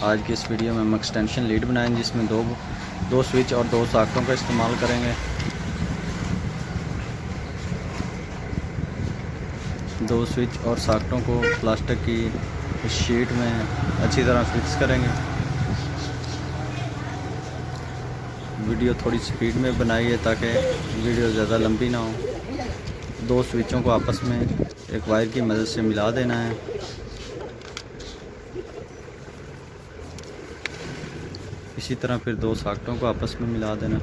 आज की इस वीडियो में हम एक्सटेंशन लीड बनाएंगे जिसमें दो स्विच और दो सॉकेटों का इस्तेमाल करेंगे। दो स्विच और सॉकेटों को प्लास्टिक की इस शीट में अच्छी तरह फिक्स करेंगे। वीडियो थोड़ी स्पीड में बनाई है ताकि वीडियो ज़्यादा लंबी ना हो। दो स्विचों को आपस में एक वायर की मदद से मिला देना है। इसी तरह फिर दो सॉकेटों को आपस में मिला देना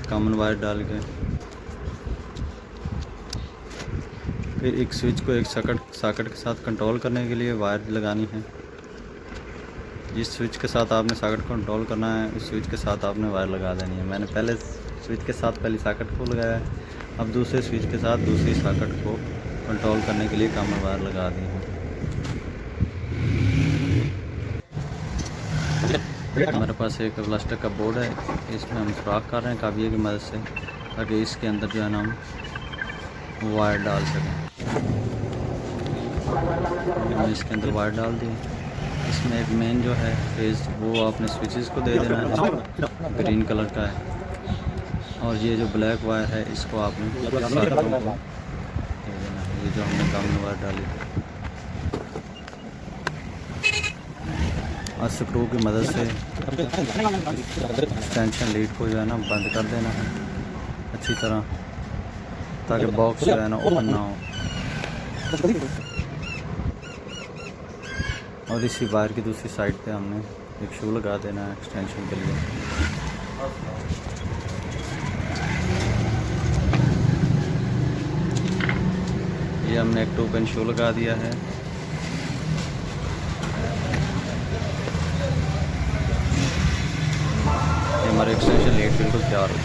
कॉमन वायर डाल के। फिर एक स्विच को एक सॉकेट के साथ कंट्रोल करने के लिए वायर लगानी है। जिस स्विच के साथ आपने सॉकेट को कंट्रोल करना है उस स्विच के साथ आपने वायर लगा देनी है। मैंने पहले स्विच के साथ पहली सॉकेट को लगाया है, अब दूसरे स्विच के साथ दूसरी सॉकेट को कंट्रोल करने के लिए कॉमन वायर लगा दी है। हमारे पास एक प्लास्टिक का बोर्ड है, इसमें हम सुराख कर रहे हैं काबिये की मदद से ताकि इसके अंदर जो है ना हम वायर डाल सकें। हमने इसके अंदर वायर डाल दी। इसमें एक मेन जो है फेज वो आपने स्विचेस को दे देना है, ग्रीन कलर का है। और ये जो ब्लैक वायर है इसको आपने सॉकेटों को दे देना है। ये जो हमने कॉमन वायर डाली और स्क्रू की मदद से एक्सटेंशन लीड को जो है ना बंद कर देना है अच्छी तरह ताकि बॉक्स जो है ना ओपन ना हो। और इसी वायर की दूसरी साइड पे हमने एक शू लगा देना है एक्सटेंशन के लिए। ये हमने एक 2 पिन शू लगा दिया है। हमारे एक्सटेंशन लीड बिल्कुल तैयार हो।